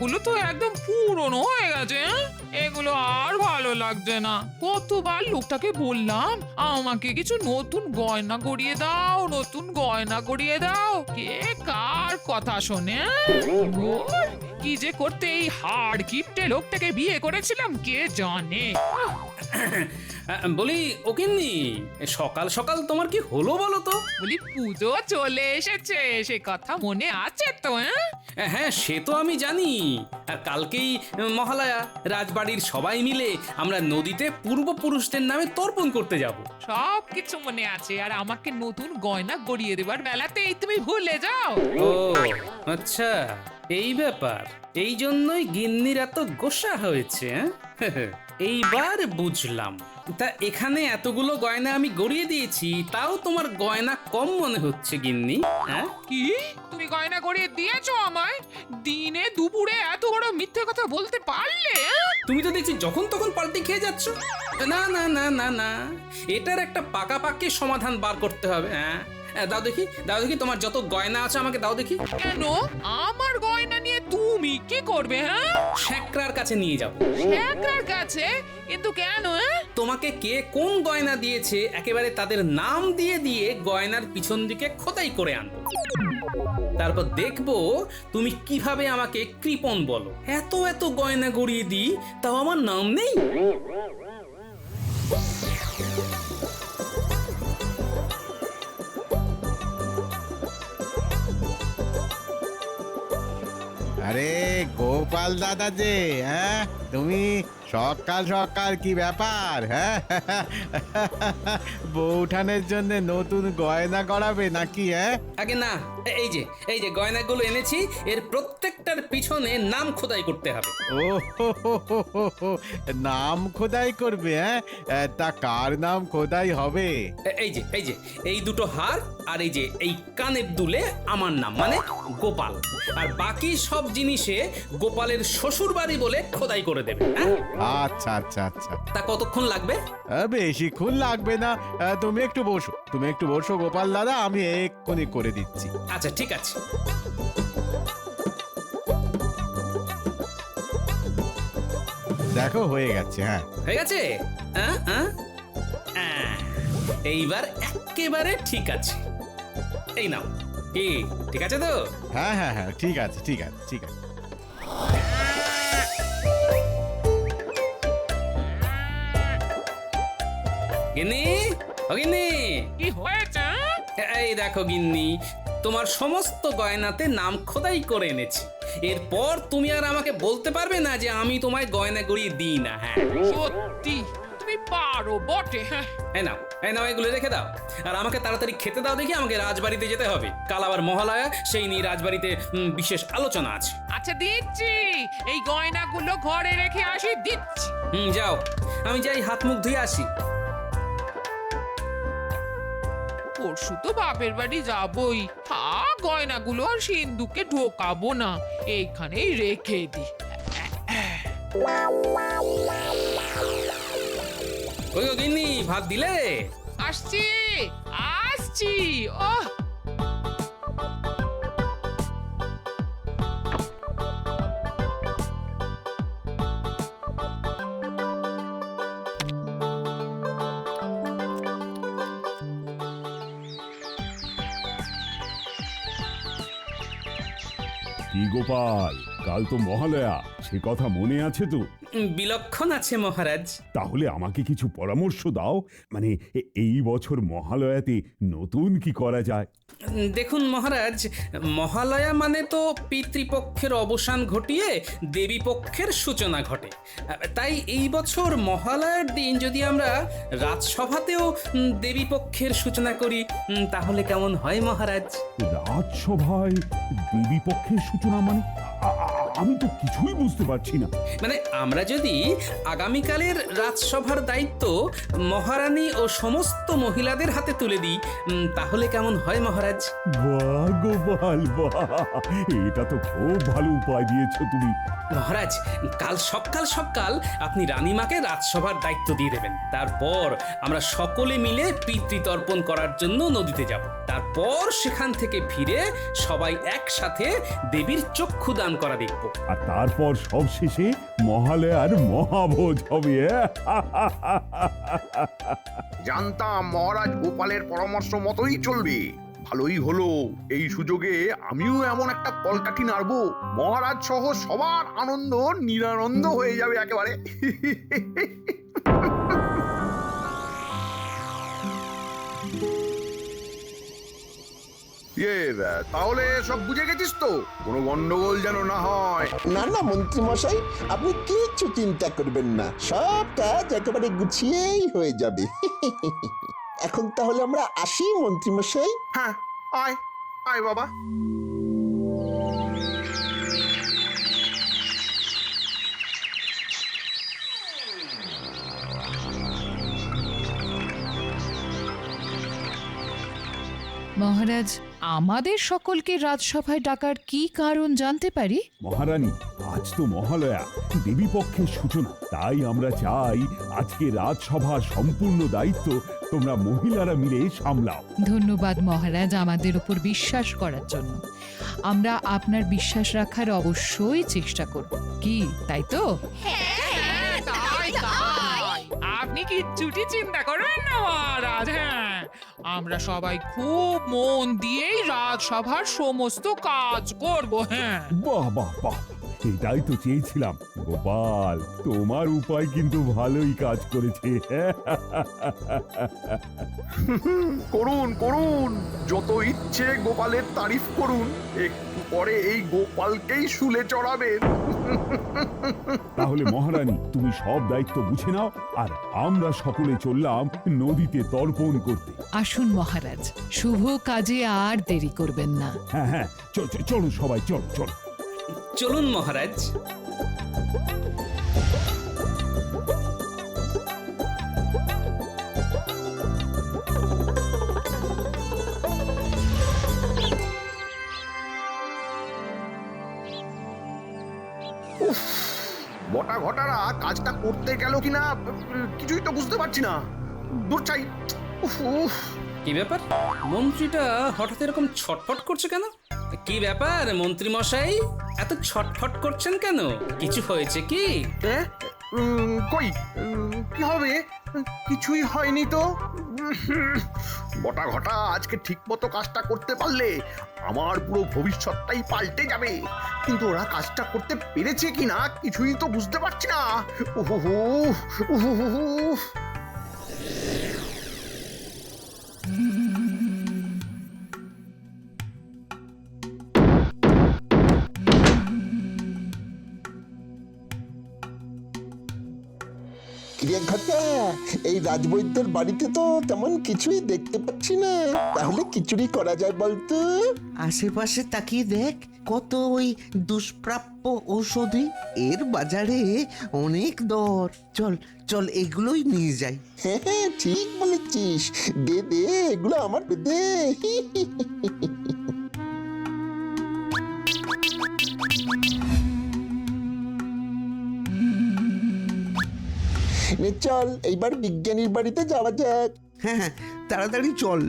গয়নাগুলো তো একদম পুরনো হয়ে গেছে। এগুলো আর ভালো লাগছে না। কতবার লোকটাকে বললাম আমাকে কিছু নতুন গয়না গড়িয়ে দাও, নতুন গয়না গড়িয়ে দাও, কে কার কথা শোনে। ধুর, কি যে করতে এই হাড় কিপটে লোকটাকে বিয়ে করেছিলাম কে জানে। বলি ওকিন্নি, সকাল সকাল তোমার কি হলো বলো তো? বলি পুজো চলে এসেছে, সে কথা মনে আছে তো? হ্যাঁ, সে তো আমি জানি। আর কালকেই মহালয়া, রাজবাড়ির সবাই মিলে আমরা নদীতে পূর্বপুরুষদের নামে তর্পণ করতে যাব। সব কিছু মনে আছে, আর আমাকে নতুন গয়না গড়িয়ে দেবার বেলাতেই তুমি ভুলে যাও। ও আচ্ছা, এই ব্যাপার। এই জন্যই গিন্নির এত গোসা হয়েছে। এইবার বুঝলাম। তা এখানে এতগুলো গয়না আমি গড়িয়ে দিয়েছি, তাও তোমার গয়না কম মনে হচ্ছে গিন্নি? হ্যাঁ, কি তুমি গয়না গড়িয়ে দিয়েছো আমায়? দিনে দুপুরে এত বড় মিথ্যে কথা বলতে পারলে? তুমি তো দেখছি যখন তখন পাল্টি খেয়ে যাচ্ছ। না না না না না, এটার একটা পাকাপাকি সমাধান বার করতে হবে। হ্যাঁ, দাও দেখি, দাও দেখি, তোমার যত গয়না আছে আমাকে দাও দেখি। কেন আমার গয়না নিয়ে তুমি কি করবে? হ্যাঁ, শেকরার কাছে নিয়ে যাবো। শেখরার কাছে? কিন্তু কেন? তোমাকে কে কোন গয়না দিয়েছে একেবারে তাদের নাম দিয়ে দিয়ে গয়নার পিছন দিকে খোদাই করে আনবো। তারপর দেখবো তুমি কিভাবে আমাকে কৃপণ বলো। এত এত গয়না গড়িয়ে দিই, তাও আমার নাম নেই। আরে গোপাল দাদা যে, হ্যাঁ তুমি সকাল সকাল কি ব্যাপার? হ্যাঁ, বউঠানের জন্য নতুন গয়না গড়াবে নাকি? হ্যাঁ, আগে না, এই যে গয়নাগুলো এনেছি, এর প্রত্যেকটার পিছনে নাম খোদাই করতে হবে। ও হো হো হো হো হো, নাম খোদাই করবে? হ্যাঁ, তা কার নাম খোদাই হবে? এই যে এই দুটো হার আর এই যে এই কানের দুলে আমার নাম, মানে গোপাল। আর বাকি সব জিনিসে গোপালের শ্বশুর বাড়ি বলে খোদাই করে দেবে। হ্যাঁ, আচ্ছা আচ্ছা আচ্ছা, তা কতক্ষণ লাগবে? বেশিক্ষণ লাগবে না। তুমি একটু বসো, তুমি একটু বসো গোপাল দাদা, আমি এক্ষুনি করে দিচ্ছি। আচ্ছা ঠিক আছে। দেখো হয়ে গেছে। হ্যাঁ, হয়ে গেছে? হ্যাঁ হ্যাঁ, এইবার একেবারে ঠিক আছে। এই নাও, কি ঠিক আছে তো? হ্যাঁ হ্যাঁ হ্যাঁ, ঠিক আছে ঠিক আছে ঠিক আছে। গিন্নি, ও গিন্নি, কি হয়েছে? এই দেখো গিন্নি, তোমার সমস্ত গয়নাতে নাম খোদাই করে এনেছি। এরপর তুমি আর আমাকে বলতে পারবে না যে আমি তোমায় গয়না গড়িয়ে দিই না। হ্যাঁ, সত্যি তুমি পারো বটে। হ্যাঁ, এই নাও, এগুলো রেখে দাও। আর আমাকে তাড়াতাড়ি খেতে দাও দেখি, আমাকে রাজবাড়িতে যেতে হবে। কাল আবার মহালয়া, সেই নিয়ে রাজবাড়িতে বিশেষ আলোচনা আছে। আচ্ছা দিচ্ছি, এই গয়নাগুলো ঘরে রেখে আসি, দিচ্ছি। যাও, আমি যাই হাত মুখ ধুয়ে আসি। পরশু তো বাপের বাড়ি যাবই, গয়নাগুলো আর সিন্ধুকে ঢোকাবো না, এইখানেই রেখে দি। ওই গো গিন্নি, ভাত দিলে? আসছি আসছি। ওহ, কি গোপাল, কাল তো মহালয়া, সে কথা মনে আছে তো? বিলক্ষণ আছে মহারাজ। তাহলে আমাকে কিছু পরামর্শ দাও, মানে এই বছর মহালয়াতে নতুন কি করা যায়? দেখুন মহারাজ, মহালয়া মানে তো পিতৃপক্ষের অবসান ঘটিয়ে দেবী পক্ষের সূচনা ঘটে। তাই এই বছর মহালয়ার দিন যদি আমরা রাজসভাতেও দেবী পক্ষের সূচনা করি, তাহলে কেমন হয় মহারাজ? রাজসভায় দেবী পক্ষের সূচনা মানে? আমি তো কিছুই বুঝতে পারছি না। মানে আমরা যদি আগামীকালের রাজসভার দায়িত্ব মহারানী ও সমস্ত মহিলাদের হাতে তুলে দিই, তাহলে কেমন হয় মহারাজ? বাহ গোপাল বাহ, এটা তো খুব ভালো উপায় দিয়েছো তুমি। মহারাজ, কাল সকাল সকাল আপনি রানীমাকে রাজসভার দায়িত্ব দিয়ে দেবেন। তারপর আমরা সকলে মিলে পিতৃতর্পণ করার জন্য নদীতে যাব। তারপর সেখান থেকে ফিরে সবাই একসাথে দেবীর চক্ষুদান করা দেখব। আর তারপর সবশেষে মহালয়ার মহাভোজ হবে। জানতাম মহারাজ গোপালের পরামর্শ মতোই চলবে। ভালোই হলো, এই সুযোগে আমিও এমন একটা কলকাঠি নাড়বো, মহারাজ সহ সবার আনন্দ নিরানন্দ হয়ে যাবে একেবারে। তাহলে সব বুঝে গেছিস তো? কোনো গন্ডগোল যেন না হয়। না না মন্ত্রী মশাই, আপনি কিচ্ছু চিন্তা করবেন না, সব কাজ একেবারে গুছিয়েই হয়ে যাবে। এখন তাহলে আমরা আসি মন্ত্রী মশাই। হ্যাঁ, আয় আয় বাবা। মহারাজ, আমাদের সকলকে রাজসভায় ডাকার কি কারণ জানতে পারি? মহারানী, আজ তো মহালয়া, দেবী পক্ষের সূচনা। তাই আমরা চাই আজকে রাজসভার সম্পূর্ণ দায়িত্ব তোমরা মহিলারা মিলে সামলাও। ধন্যবাদ মহারাজ আমাদের উপর বিশ্বাস করার জন্য। আমরা আপনার বিশ্বাস রাখার অবশ্যই চেষ্টা করব। কি তাই তো? তাই, তাই। আপনি কি ছুটি চিন্তা করবেন না মহারাজ? হ্যাঁ, আমরা সবাই খুব মন দিয়েই রাজসভার সমস্ত কাজ করব। হ্যাঁ, বাহ বাহ বাহ, এটাই তো চেয়েছিলাম। গোপাল, তোমার উপায় কিন্তু ভালোই কাজ করেছে। করুন করুন, যত ইচ্ছে গোপালের তারিফ করুন, একটু পরে এই গোপালকেই শুলে চড়াবেন। তাহলে মহারানী, তুমি সব দায়িত্ব বুঝে নাও, আর আমরা সকলে চললাম নদীতে তর্পণ করতে। আসুন মহারাজ, শুভ কাজে আর দেরি করবেন না। হ্যাঁ হ্যাঁ, চলো সবাই, চলো চলো। চলুন মহারাজ। বটা ঘটারা কাজটা করতে গেল কিনা কিছুই তো বুঝতে পারছি না। দূর চাই। উফ উফ। কি ব্যাপার, মন্ত্রীটা হঠাৎ এরকম ছটফট করছে কেন? কি ব্যাপার মন্ত্রী মশাই, এত ছটফট করছেন কেন? কিছু হয়েছে কি? কই, কি হবে? কিছুই হয়নি তো। বটা ঘটা আজকে ঠিক মতো কাজটা করতে পারলে আমার পুরো ভবিষ্যৎটাই পাল্টে যাবে। কিন্তু ওরা কাজটা করতে পেরেছে কিনা কিছুই তো বুঝতে পারছি না। উহুহু, উহুহু। ক্রিয়া ঘটা, এই রাজবৈদ্যের বাড়িতে তো তেমন কিছুই দেখতে পাচ্ছি না, তাহলে খিচুড়ি করা যায় বলতো? আশেপাশে তাকিয়ে দেখ, কত ওই দুষ্প্রাপ্য ঔষধি, এর বাজারে অনেক দর। চল চল, এগুলোই নিয়ে যাই। হ্যাঁ হ্যাঁ, ঠিক বলেছিস, দে দে এগুলো আমার দে। নে চল, এইবার বিজ্ঞানীর বাড়িতে যাওয়া যাক। হ্যাঁ হ্যাঁ, তাড়াতাড়ি চল।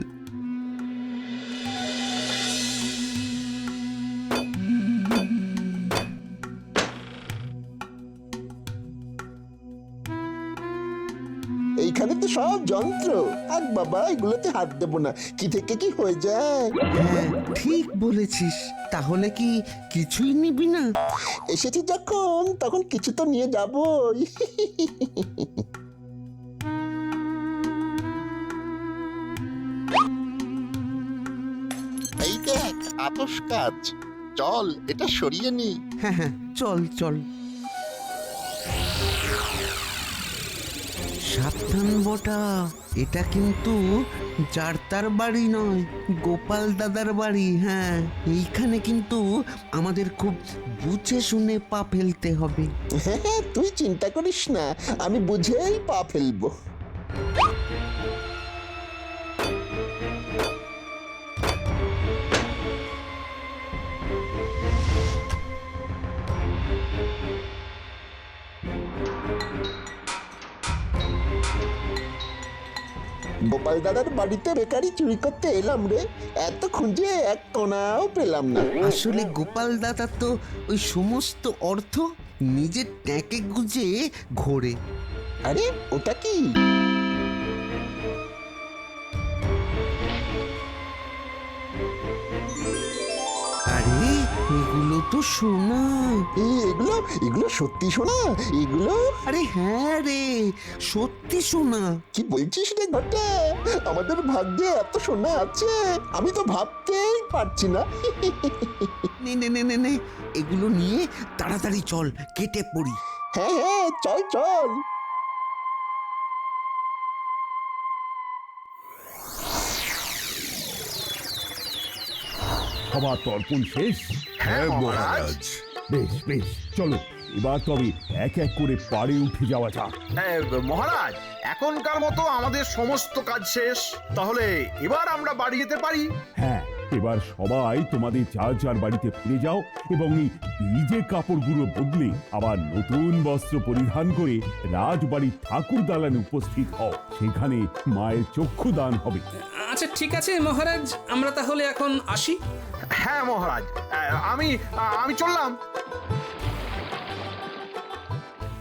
এইখানে তো সব যন্ত্র, আর বাবা এগুলোতে হাত দেবো না, কি থেকে কি হয়ে যায়। হ্যাঁ, ঠিক বলেছিস। তাহলে কি কিছুই নিবি না? এসেছি যখন, তখন কিছু তো নিয়ে যাবই। এই দেখ আতস কাজ, চল এটা সরিয়ে নি। হ্যাঁ হ্যাঁ, চল চল। সাবধান বটা, এটা কিন্তু যার বাড়ি নয়, গোপাল দাদার বাড়ি। হ্যাঁ, এইখানে কিন্তু আমাদের খুব বুঝে শুনে পা ফেলতে হবে। হ্যাঁ হ্যাঁ, তুই চিন্তা করিস না, আমি বুঝেই পা ফেলবো। গোপাল দাদার বাড়িতে বেকারি চুরি করতে এলাম রে, এত খুঁজে এক কোনাও পেলাম না। আসলে গোপাল দাদা তো ওই সমস্ত অর্থ নিজের ট্যাঁকে গুজে ঘোরে। আরে ওটা কি? আরে এগুলো তো সোনা। এগুলো এগুলো সত্যি শোনা? এগুলো আরে হ্যাঁ রে, সত্যি সোনা। কি বলছিস রে ঘটা? আমাদের ভাগ্যে এত সোনা আছে, আমি তো ভাবতেই পারছি না। নে নে নে নে নে, এগুলো নিয়ে তাড়াতাড়ি চল, কেটে পড়ি। হ্যাঁ হ্যাঁ, চল চল। সবার তর্পণ শেষ? হ্যাঁ মহারাজ। বেশ বেশ, চলো এবার তবে এক এক করে পাড়ে উঠে যাওয়া যাক। মহারাজ, এখনকার মতো আমাদের সমস্ত কাজ শেষ, তাহলে এবার আমরা বাড়ি যেতে পারি। হ্যাঁ, এবার সবাই তোমাদের যার যার বাড়িতে ফিরে যাও এবং এই ভিজে কাপড়গুলো বদলে আবার নতুন বস্ত্র পরিধান করে রাজবাড়ির ঠাকুর দালানে উপস্থিত হও। সেখানে মায়ের চক্ষুদান হবে। আচ্ছা ঠিক আছে মহারাজ, আমরা তাহলে এখন আসি। হ্যাঁ মহারাজ, আমি আমি চললাম।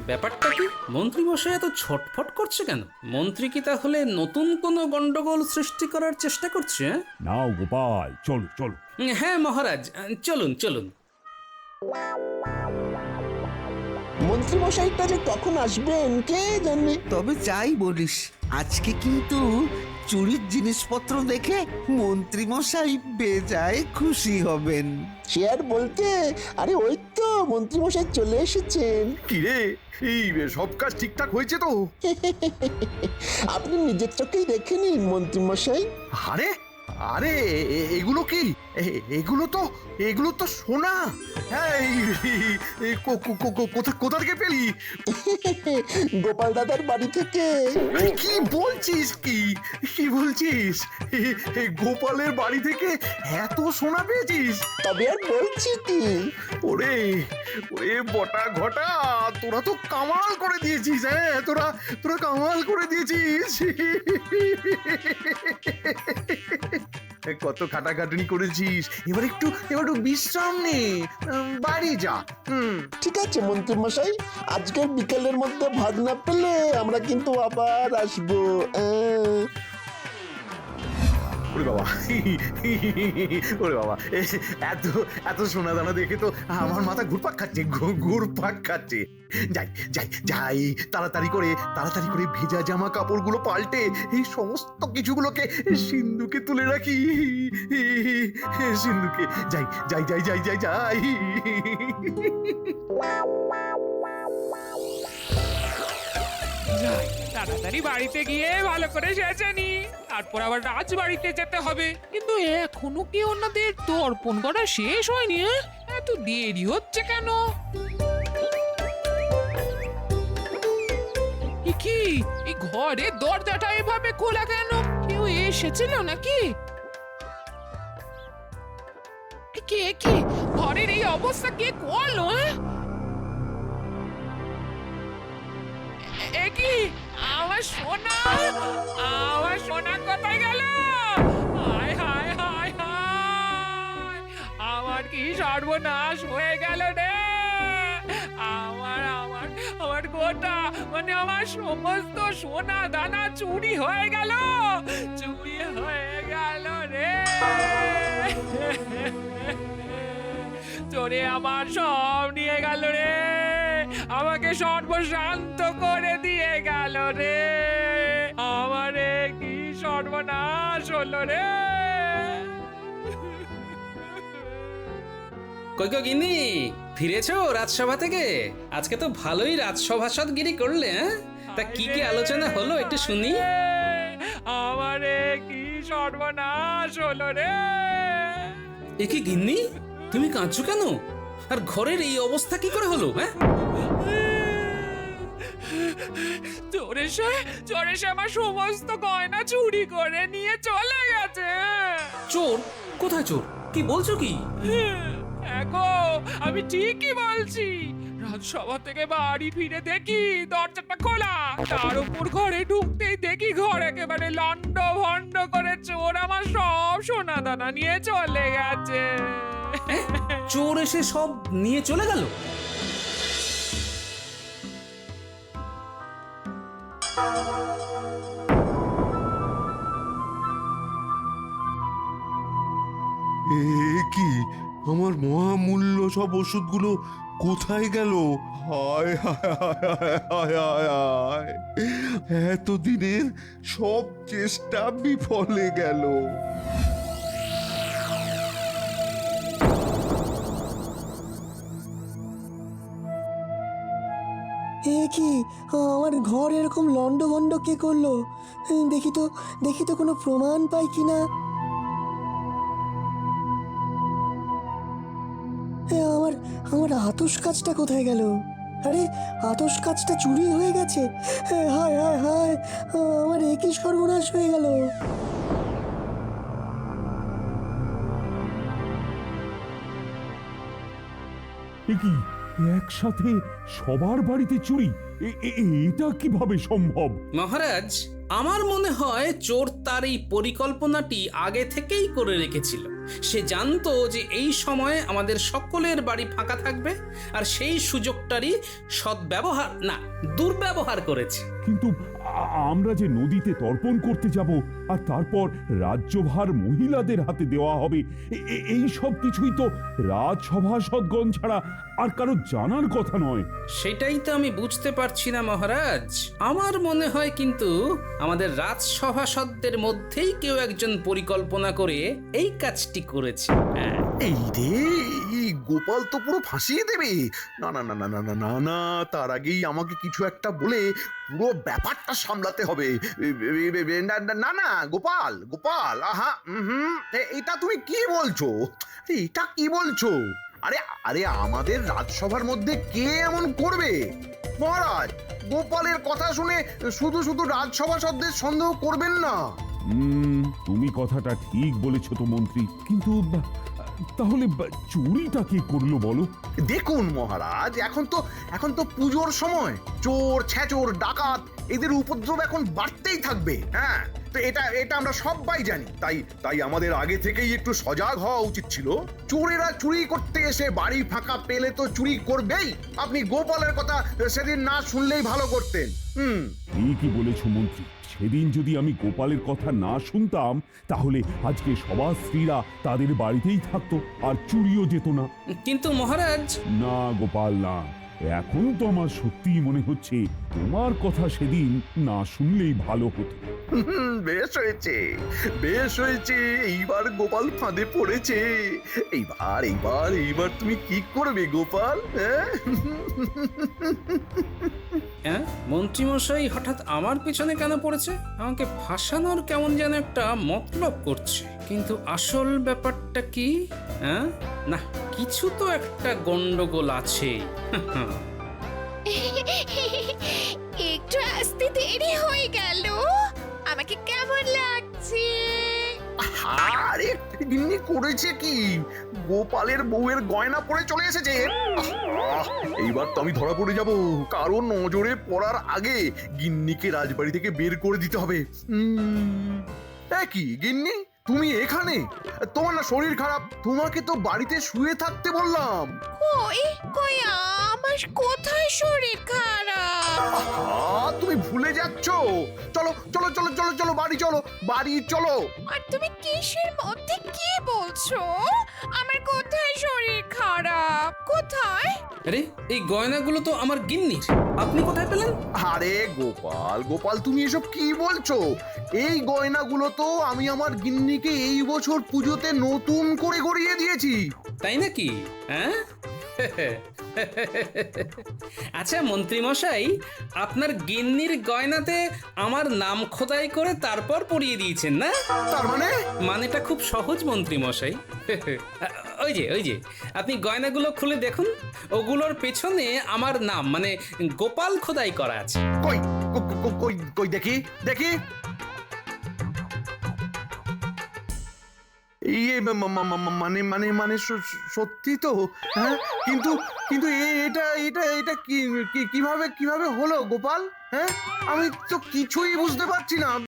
ব্যাপারটা কি? মন্ত্রী মশাই এত ছটফট করছে কেন? মন্ত্রী কি তাহলে নতুন কোনো গন্ডগোল সৃষ্টি করার চেষ্টা করছে? নাও গোপাল, চলো চলো। হ্যাঁ মহারাজ, চলুন চলুন। মন্ত্রী মশাইটা যে কখন আসবেন কে জানে। তবে যাই বলিস, আজকে কিন্তু চুরির জিনিসপত্র দেখে মন্ত্রী মশাই বেজায় খুশি হবেন। সে আর বলতে, আরে ওই তো মন্ত্রী মশাই চলে এসেছেন। কি রে, এই সব কাজ ঠিকঠাক হয়েছে তো? আপনি নিজের চোখেই দেখে নিন মন্ত্রী মশাই। আরে আরে এগুলো কি? এগুলো তো সোনা। হ্যাঁ, কোথা থেকে পেলি? গোপাল দাদার বাড়ি থেকে। কি বলছিস? কি বলছিস? গোপালের বাড়ি থেকে এত সোনা পেয়েছিস? তবে আর বলছি কি, ওরে ওরে বটা ঘটা, তোরা তো কামাল করে দিয়েছিস। হ্যাঁ, তোরা কামাল করে দিয়েছিস। কত খাটাখাটনি করেছিস, এবার একটু বিশ্রাম নে, বাড়ি যা। ঠিক আছে মন্ত্রী মশাই, আজকের বিকেলের মধ্যে ভাগ না পেলে আমরা কিন্তু আবার আসবো। ওরে বাবা, ওরে বাবা, এত সোনা দানা দেখে তো আমার মাথা ঘুরপাক খাচ্ছে। যাই তাড়াতাড়ি করে ভেজা জামা কাপড়গুলো পাল্টে এই সমস্ত কিছুগুলোকে সিন্ধুকে তুলে রাখি। সিন্ধুকে যাই। যাই, তাড়াতাড়ি বাড়িতে গিয়ে ভালো করে সেজে নি, তারপর আবার রাজবাড়িতে যেতে হবে। কিন্তু এখনো কি ওনাদের তর্পণ করা শেষ হয়নি? এত দেরি হচ্ছে কেন? কি এই ঘরের দরজাটা এভাবে খোলা কেন? কেউ এসেছিল নাকি? কে ঘরের এই অবস্থা কে করলো? কি আমার সোনা কোথায় গেল? হায় হায় হায় হায়, আমার কি সর্বনাশ হয়ে গেল রে। আমার গোটা মানে আমার সমস্ত সোনা দানা চুরি হয়ে গেল রে। চোরে আমার সব নিয়ে গেল রে, আমাকে সর্বশান্ত করে দিয়ে গেল রে। আমারে কি সর্বনাশ হলো রে। কই গো গিন্নি, ফিরেছো রাজসভা থেকে? আজকে তো ভালোই রাজসভাসদগিরি করলে। তা কি আলোচনা হলো একটু শুনি। আমারে কি সর্বনাশ হলো রে। এ কি গিন্নি, তুমি কাঁদছো কেন? আর ঘরের এই অবস্থা কি করে হলো? চোরে সে আমার সমস্ত গয়না চুরি করে নিয়ে চলে গেছে। চোর? কোথায় চোর? কি বলছো কি? দেখো, আমি ঠিকই বলছি। রাজসভা থেকে বাড়ি ফিরে দেখি দরজাটা খোলা, তার উপর ঘরে ঢুকতেই দেখি ঘরে একেবারে লন্ড ভন্ড করে চোর আমার সব সোনা দানা নিয়ে চলে গেছে। চোর এসে সব নিয়ে চলে গেল? এ কি, আমার মহামূল্য সব ওষুধগুলো কোথায় গেল? হায় হায় হায় হায় হায় হায়, এতদিনের সব চেষ্টা বিফলে গেল। এ কি, আমার ঘর এরকম লন্ডভন্ড কে করলো? দেখি তো কোনো প্রমাণ পাই কিনা। আমার আতস কাজটা কোথায় গেল? আরে, আতস কাজটা চুরি হয়ে গেছে। হায় হায় হায়, আমার একই সর্বনাশ হয়ে গেল। এ কি, একসাথে সবার বাড়িতে চুরি? এটা কিভাবে সম্ভব? মহারাজ, আমার মনে হয় চোর তার এই পরিকল্পনাটি আগে থেকেই করে রেখেছিল। সে জানতো যে এই সময়ে আমাদের সকলের বাড়ি ফাঁকা থাকবে, আর সেই সুযোগটারই সদ্ব্যবহার না, দুর্ব্যবহার করেছে। কিন্তু আমরা যে নদীতে তর্পণ করতে যাব, আর তারপর রাজ্যভার মহিলাদের হাতে দেওয়া হবে, এই সব কিছুই তো রাজসভাসদগণ ছাড়া আর কারো জানার কথা নয়। সেটাই তো আমি বুঝতে পারছি না মহারাজ। আমার মনে হয় কিন্তু আমাদের রাজসভাসদদের মধ্যেই কেউ একজন পরিকল্পনা করে এই কাজটি করেছে। এই রে, এই গোপাল তো পুরো ফাঁসিয়ে দেবে। না না না না না না না না, তার আগেই আমাকে কিছু একটা বলে পুরো ব্যাপারটা সামলাতে হবে। না না না না, গোপাল গোপাল, আহা, এটা তুমি কি বলছো? এটা কি বলছো? আরে আরে, আমাদের রাজসভার মধ্যে কে এমন করবে? মহারাজ, গোপালের কথা শুনে শুধু শুধু রাজসভাসদদের সন্দেহ করবেন না। তুমি কথাটা ঠিক বলেছো তো মন্ত্রী, কিন্তু তাহলে চুরিটা কে করলো বলো? দেখুন মহারাজ, এখন তো পুজোর সময়। চোর ছেচোর ডাকাত এদের উপদ্রব এখন বাড়তেই থাকবে। হ্যাঁ, তো এটা আমরা সবাই জানি। তাই আমাদের আগে থেকেই একটু সজাগ হওয়া উচিত ছিল। চোরেরা চুরি করতে এসে বাড়ি ফাঁকা পেলে তো চুরি করবেই। আপনি গোপালের কথা সেদিন না শুনলেই ভালো করতেন। ঠিকই বলেছো মন্ত্রী, সেদিন যদি আমি গোপালের কথা না শুনতাম, তাহলে আজকে সবার স্ত্রীরা তাদের বাড়িতেই থাকতো, আর চুরিও যেত না। কিন্তু মহারাজ, না গোপাল না, এখন তো আমার সত্যিই মনে হচ্ছে তোমার কথা সেদিন না শুনলেই ভালো হতো। বেশ হয়েছে, বেশ হয়েছে, এইবার গোপাল ফাঁদে পড়েছে। এইবার তুমি কি করবে গোপাল? হ্যাঁ, মন্ত্রীমশাই হঠাৎ আমার পিছনে কেন পড়েছে? আমাকে ফাঁসানোর কেমন যেন একটা মতলব করছে। কিন্তু আসল ব্যাপারটা কি? হ্যাঁ, না, কিছু তো একটা গন্ডগোল আছে। একটু আসতে দেরি হয়ে গেল। আমাকে কেমন লাগছে? আরে, গিন্নি করেছে কি? গোপালের বউয়ের গয়না পরে চলে এসেছে। এইবার তো আমি ধরা পড়ে যাব, কারণ নজরে পড়ার আগে গিন্নিকে রাজবাড়ি থেকে বের করে দিতে হবে। কি গিন্নি, তুমি এখানে? তোমার না শরীর খারাপ? তোমাকে তো বাড়িতে শুয়ে থাকতে বললাম। কই কই, আমার কোথায় শরীর খারাপ? তুমি ভুলে যাচ্ছ। চলো চলো চলো চলো চলো, বাড়ি চলো। আর তুমি কিসের মধ্যে কি বলছো? আমার কোথায় শরীর খারাপ? কোথায়? আরে, এই গয়নাগুলো তো আমার গিন্নির। আপনি কোথায় পেলেন? আরে গোপাল, তুমি এসব কি বলছো? এই গয়নাগুলো তো আমি আমার গিন্নিকে এই বছর পুজোতে নতুন করে গড়িয়ে দিয়েছি। তাই নাকি? হ্যাঁ, আচ্ছা মন্ত্রী মশাই, আপনার গিন্নির গয়নাতে আমার নাম খোদাই করে তারপর পরিয়ে দিয়েছেন না? তার মানেটা খুব সহজ মন্ত্রী মশাই। ওই যে আপনি গয়নাগুলো খুলে দেখুন, ওগুলোর পেছনে আমার নাম মানে গোপাল খোদাই করা আছে। কই কই কই, দেখি দেখি। মানে সত্যি তো। হ্যাঁ, কিন্তু এটা কিভাবে হলো গোপাল? হ্যাঁ, আমি তো কিছুই বুঝতে পারছি না।